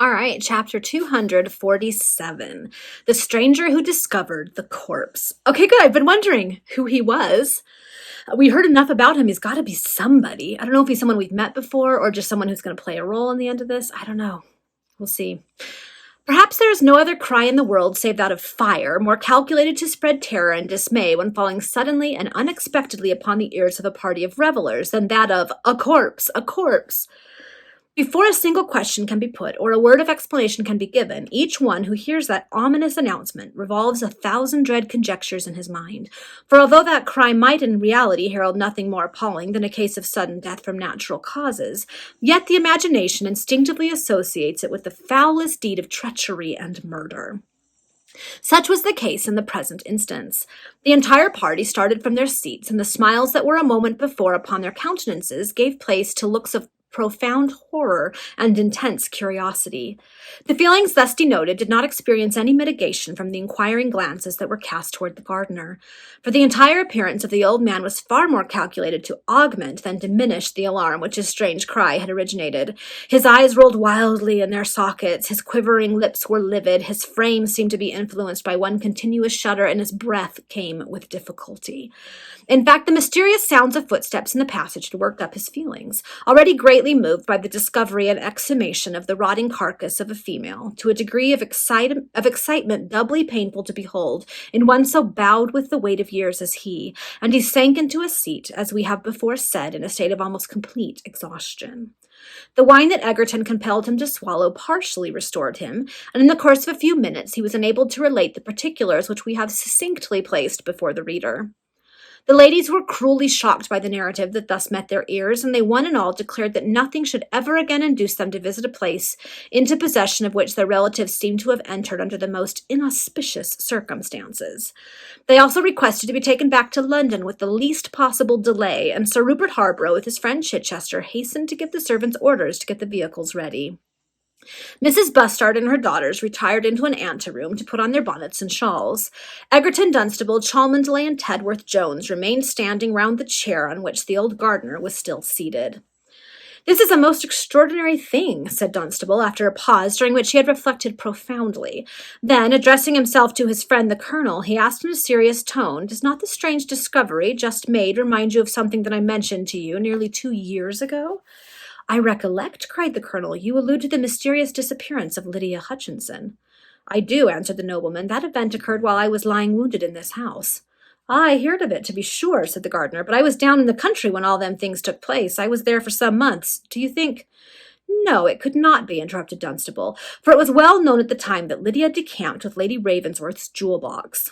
All right, chapter 247. The Stranger Who Discovered the Corpse. Okay, good. I've been wondering who he was. We heard enough about him. He's got to be somebody. I don't know if he's someone we've met before or just someone who's going to play a role in the end of this. I don't know. We'll see. Perhaps there is no other cry in the world save that of fire, more calculated to spread terror and dismay when falling suddenly and unexpectedly upon the ears of a party of revelers than that of a corpse, a corpse. Before a single question can be put or a word of explanation can be given, each one who hears that ominous announcement revolves 1,000 dread conjectures in his mind. For although that cry might in reality herald nothing more appalling than a case of sudden death from natural causes, yet the imagination instinctively associates it with the foulest deed of treachery and murder. Such was the case in the present instance. The entire party started from their seats, and the smiles that were a moment before upon their countenances gave place to looks of profound horror and intense curiosity. The feelings thus denoted did not experience any mitigation from the inquiring glances that were cast toward the gardener, for the entire appearance of the old man was far more calculated to augment than diminish the alarm which his strange cry had originated. His eyes rolled wildly in their sockets, his quivering lips were livid, his frame seemed to be influenced by one continuous shudder, and his breath came with difficulty. In fact, the mysterious sounds of footsteps in the passage had worked up his feelings, already greatly moved by the discovery and exhumation of the rotting carcass of a female, to a degree of excitement doubly painful to behold in one so bowed with the weight of years as he, and he sank into a seat, as we have before said, in a state of almost complete exhaustion. The wine that Egerton compelled him to swallow partially restored him, and in the course of a few minutes he was enabled to relate the particulars which we have succinctly placed before the reader. The ladies were cruelly shocked by the narrative that thus met their ears, and they one and all declared that nothing should ever again induce them to visit a place into possession of which their relatives seemed to have entered under the most inauspicious circumstances. They also requested to be taken back to London with the least possible delay, and Sir Rupert Harborough, with his friend Chichester, hastened to give the servants orders to get the vehicles ready. Mrs. Bustard and her daughters retired into an anteroom to put on their bonnets and shawls. Egerton, Dunstable, Cholmondeley, and Tedworth Jones remained standing round the chair on which the old gardener was still seated. "This is a most extraordinary thing," said Dunstable, after a pause during which he had reflected profoundly. Then, addressing himself to his friend the colonel, he asked in a serious tone, "Does not the strange discovery just made remind you of something that I mentioned to you nearly 2 years ago?" "I recollect," cried the colonel. "You allude to the mysterious disappearance of Lydia Hutchinson." "I do," answered the nobleman. "That event occurred while I was lying wounded in this house." "I heard of it, to be sure," said the gardener, "but I was down in the country when all them things took place. I was there for some months. Do you think—" "No, it could not be," interrupted Dunstable, "for it was well known at the time that Lydia decamped with Lady Ravensworth's jewel-box."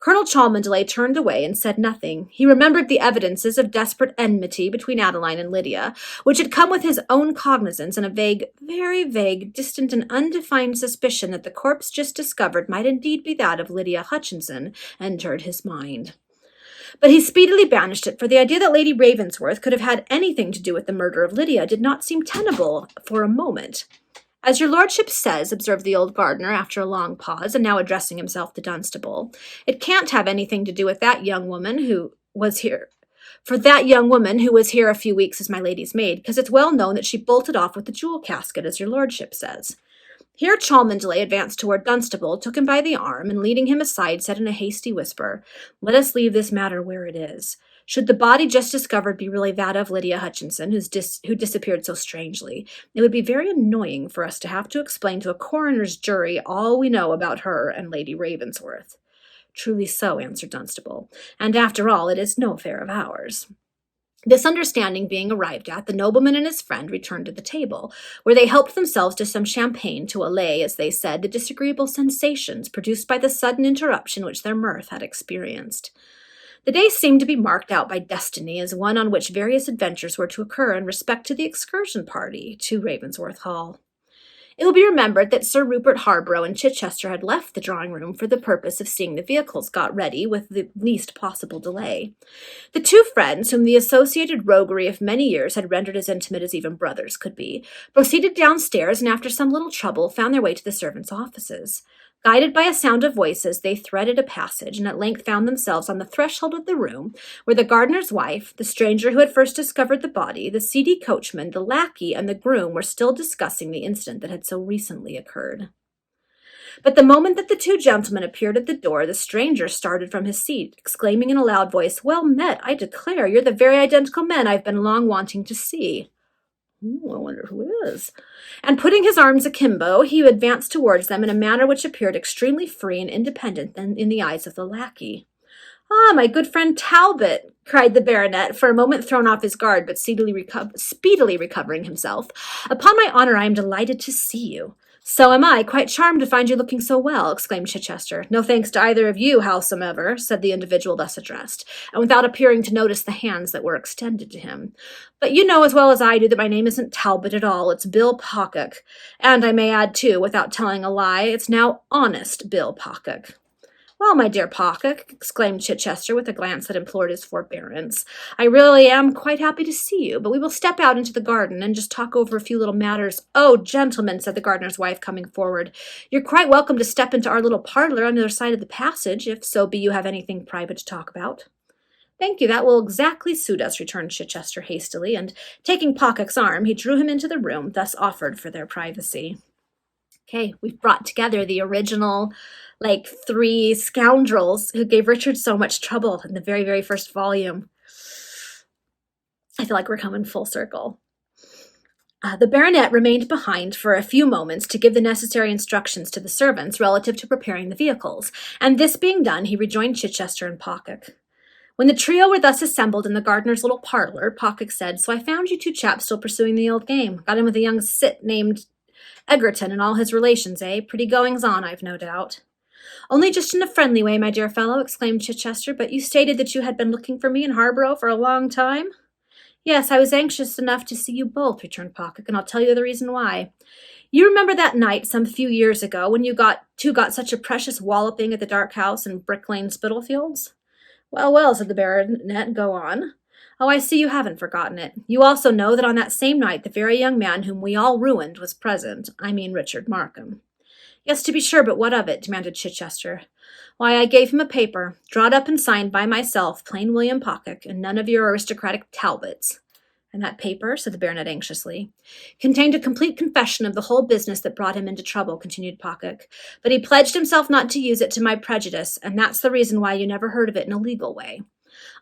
Colonel Cholmondeley turned away and said nothing. He remembered the evidences of desperate enmity between Adeline and Lydia, which had come with his own cognizance, and a vague, very vague, distant and undefined suspicion that the corpse just discovered might indeed be that of Lydia Hutchinson entered his mind. But he speedily banished it, for the idea that Lady Ravensworth could have had anything to do with the murder of Lydia did not seem tenable for a moment. "As your lordship says," observed the old gardener after a long pause, and now addressing himself to Dunstable, "it can't have anything to do with that young woman who was here. For that young woman who was here a few weeks as my lady's maid, because it's well known that she bolted off with the jewel casket, as your lordship says." Here Cholmondeley advanced toward Dunstable, took him by the arm, and leading him aside, said in a hasty whisper, "Let us leave this matter where it is. Should the body just discovered be really that of Lydia Hutchinson, who disappeared so strangely, it would be very annoying for us to have to explain to a coroner's jury all we know about her and Lady Ravensworth." "Truly so," answered Dunstable, "and after all, it is no affair of ours." This understanding being arrived at, the nobleman and his friend returned to the table, where they helped themselves to some champagne to allay, as they said, the disagreeable sensations produced by the sudden interruption which their mirth had experienced. The day seemed to be marked out by destiny as one on which various adventures were to occur in respect to the excursion party to Ravensworth Hall. It will be remembered that Sir Rupert Harborough and Chichester had left the drawing-room for the purpose of seeing the vehicles got ready with the least possible delay. The two friends, whom the associated roguery of many years had rendered as intimate as even brothers could be, proceeded downstairs and after some little trouble found their way to the servants' offices. Guided by a sound of voices, they threaded a passage and at length found themselves on the threshold of the room where the gardener's wife, the stranger who had first discovered the body, the seedy coachman, the lackey, and the groom were still discussing the incident that had so recently occurred. But the moment that the two gentlemen appeared at the door, the stranger started from his seat, exclaiming in a loud voice, "Well met, I declare, you're the very identical men I've been long wanting to see." Ooh, I wonder who it is. And putting his arms akimbo, he advanced towards them in a manner which appeared extremely free and independent in the eyes of the lackey. "Ah, my good friend Talbot," cried the baronet, for a moment thrown off his guard, but speedily recovering himself. "Upon my honor, I am delighted to see you." "So am I, quite charmed to find you looking so well," exclaimed Chichester. "No thanks to either of you, howsomever," said the individual thus addressed, and without appearing to notice the hands that were extended to him. "But you know as well as I do that my name isn't Talbot at all, it's Bill Pocock. And I may add, too, without telling a lie, it's now honest Bill Pocock." "Well, my dear Pocock," exclaimed Chichester with a glance that implored his forbearance, "I really am quite happy to see you, but we will step out into the garden and just talk over a few little matters." "Oh, gentlemen," said the gardener's wife, coming forward, "you're quite welcome to step into our little parlor on the other side of the passage, if so be you have anything private to talk about." "Thank you, that will exactly suit us," returned Chichester hastily, and taking Pocock's arm, he drew him into the room thus offered for their privacy. Okay, we've brought together the original, three scoundrels who gave Richard so much trouble in the very, very first volume. I feel like we're coming full circle. The baronet remained behind for a few moments to give the necessary instructions to the servants relative to preparing the vehicles, and this being done, he rejoined Chichester and Pocock. When the trio were thus assembled in the gardener's little parlor, Pocock said, "So I found you two chaps still pursuing the old game. Got in with a young cit named Egerton and all his relations, eh? Pretty goings-on, I've no doubt." "Only just in a friendly way, my dear fellow," exclaimed Chichester, "but you stated that you had been looking for me in Harborough for a long time?" "Yes, I was anxious enough to see you both," returned Pocock, "and I'll tell you the reason why. You remember that night some few years ago when you got such a precious walloping at the Dark House in Brick Lane, Spitalfields?" "Well, well," said the baronet, "go on." "Oh, I see you haven't forgotten it. You also know that on that same night the very young man whom we all ruined was present. I mean Richard Markham." "Yes, to be sure, but what of it?" demanded Chichester. "Why, I gave him a paper, drawn up and signed by myself, plain William Pocock, and none of your aristocratic Talbots." "And that paper," said the baronet anxiously. "Contained a complete confession of the whole business that brought him into trouble," continued Pocock. "But he pledged himself not to use it to my prejudice, and that's the reason why you never heard of it in a legal way.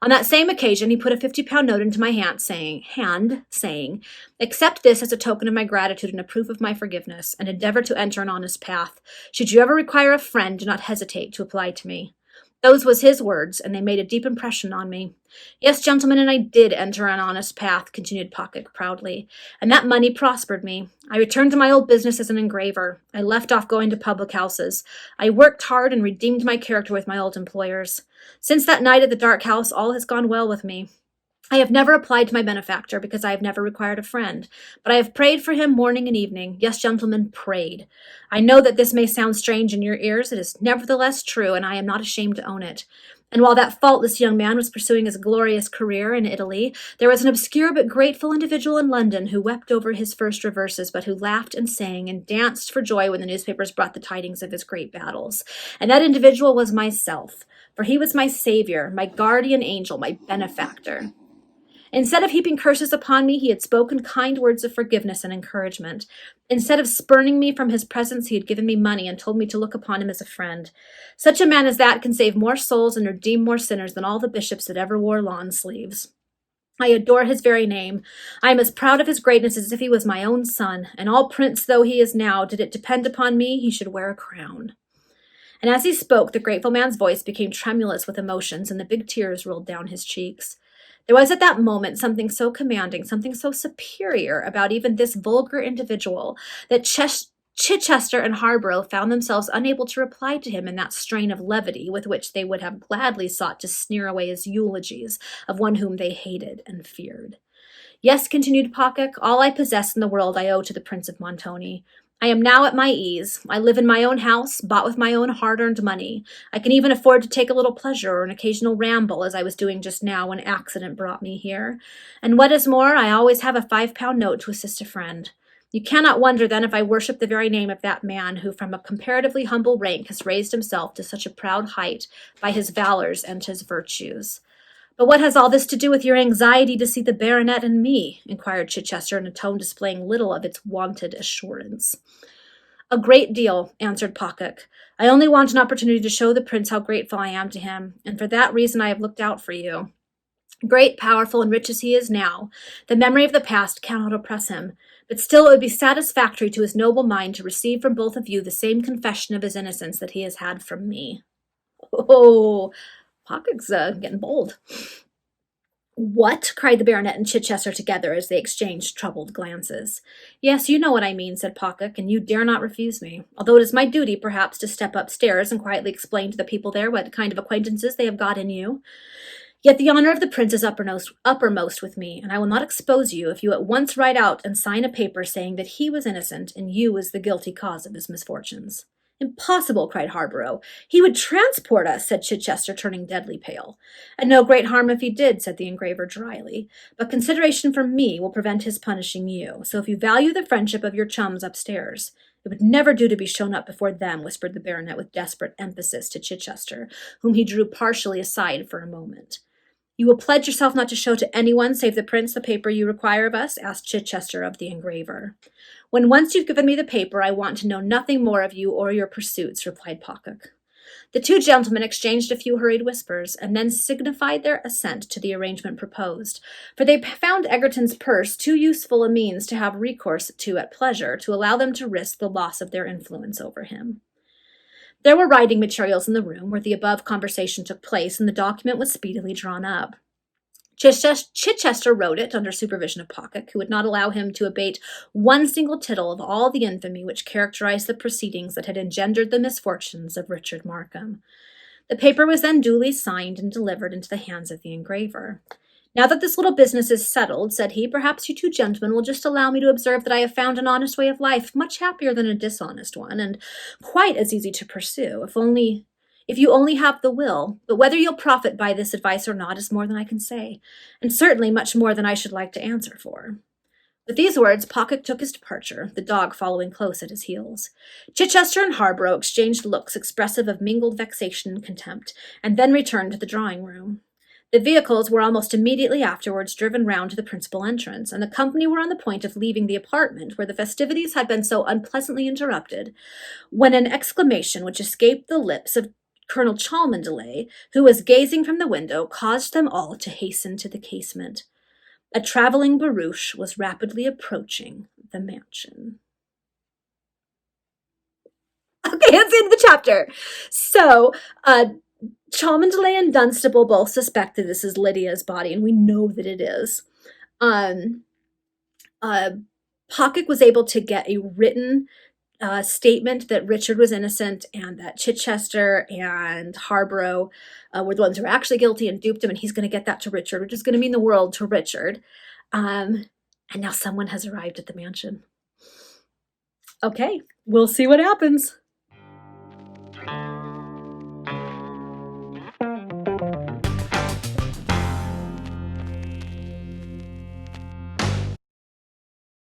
On that same occasion, he put a £50 note into my hand, saying, 'Accept this as a token of my gratitude and a proof of my forgiveness, and endeavor to enter an honest path. Should you ever require a friend, do not hesitate to apply to me.' Those was his words, and they made a deep impression on me. Yes, gentlemen, and I did enter an honest path," continued Pocock proudly, "and that money prospered me. I returned to my old business as an engraver. I left off going to public houses. I worked hard and redeemed my character with my old employers. Since that night at the Dark House, all has gone well with me. I have never applied to my benefactor because I have never required a friend, but I have prayed for him morning and evening. Yes, gentlemen, prayed. I know that this may sound strange in your ears. It is nevertheless true, and I am not ashamed to own it. And while that faultless young man was pursuing his glorious career in Italy, there was an obscure but grateful individual in London who wept over his first reverses, but who laughed and sang and danced for joy when the newspapers brought the tidings of his great battles. And that individual was myself, for he was my savior, my guardian angel, my benefactor. Instead of heaping curses upon me, he had spoken kind words of forgiveness and encouragement. Instead of spurning me from his presence, he had given me money and told me to look upon him as a friend. Such a man as that can save more souls and redeem more sinners than all the bishops that ever wore lawn sleeves. I adore his very name. I am as proud of his greatness as if he was my own son, and all prince though he is now, did it depend upon me, he should wear a crown." And as he spoke, the grateful man's voice became tremulous with emotions, and the big tears rolled down his cheeks. There was at that moment something so commanding, something so superior about even this vulgar individual, that Chichester and Harborough found themselves unable to reply to him in that strain of levity with which they would have gladly sought to sneer away his eulogies of one whom they hated and feared. "Yes," continued Pocock, "all I possess in the world I owe to the Prince of Montoni. I am now at my ease. I live in my own house, bought with my own hard-earned money. I can even afford to take a little pleasure or an occasional ramble, as I was doing just now when accident brought me here. And what is more, I always have a £5 note to assist a friend. You cannot wonder then if I worship the very name of that man who from a comparatively humble rank has raised himself to such a proud height by his valors and his virtues. But what has all this to do with your anxiety to see the baronet and me? Inquired Chichester in a tone displaying little of its wonted assurance. A great deal, answered Pocock. I only want an opportunity to show the prince how grateful I am to him, and for that reason I have looked out for you. Great, powerful, and rich as he is now, the memory of the past cannot oppress him, but still it would be satisfactory to his noble mind to receive from both of you the same confession of his innocence that he has had from me. Oh, Pocock's getting bold. What? Cried the baronet and Chichester together as they exchanged troubled glances. Yes, you know what I mean, said Pocock, and you dare not refuse me, although it is my duty, perhaps, to step upstairs and quietly explain to the people there what kind of acquaintances they have got in you. Yet the honor of the prince is uppermost with me, and I will not expose you if you at once write out and sign a paper saying that he was innocent and you was the guilty cause of his misfortunes. Impossible, cried Harborough. He would transport us, said Chichester, turning deadly pale. And no great harm if he did, said the engraver dryly. But consideration for me will prevent his punishing you, so if you value the friendship of your chums upstairs, it would never do to be shown up before them, whispered the baronet with desperate emphasis to Chichester, whom he drew partially aside for a moment. You will pledge yourself not to show to anyone save the prince the paper you require of us? Asked Chichester of the engraver. When once you've given me the paper, I want to know nothing more of you or your pursuits, replied Pocock. The two gentlemen exchanged a few hurried whispers, and then signified their assent to the arrangement proposed, for they found Egerton's purse too useful a means to have recourse to at pleasure to allow them to risk the loss of their influence over him. There were writing materials in the room where the above conversation took place, and the document was speedily drawn up. Chichester wrote it under supervision of Pocock, who would not allow him to abate one single tittle of all the infamy which characterized the proceedings that had engendered the misfortunes of Richard Markham. The paper was then duly signed and delivered into the hands of the engraver. Now that this little business is settled, said he, perhaps you two gentlemen will just allow me to observe that I have found an honest way of life, much happier than a dishonest one, and quite as easy to pursue, if you only have the will. But whether you'll profit by this advice or not is more than I can say, and certainly much more than I should like to answer for. With these words, Pocock took his departure, the dog following close at his heels. Chichester and Harborough exchanged looks expressive of mingled vexation and contempt, and then returned to the drawing-room. The vehicles were almost immediately afterwards driven round to the principal entrance, and the company were on the point of leaving the apartment where the festivities had been so unpleasantly interrupted, when an exclamation which escaped the lips of Colonel Cholmondeley, who was gazing from the window, caused them all to hasten to the casement. A travelling barouche was rapidly approaching the mansion. Okay, that's the end of the chapter. So, Cholmondeley and Dunstable both suspected this is Lydia's body, and we know that it is. Pocock was able to get a written statement that Richard was innocent and that Chichester and Harborough were the ones who were actually guilty and duped him, and he's going to get that to Richard, which is going to mean the world to Richard. And now someone has arrived at the mansion. Okay, we'll see what happens.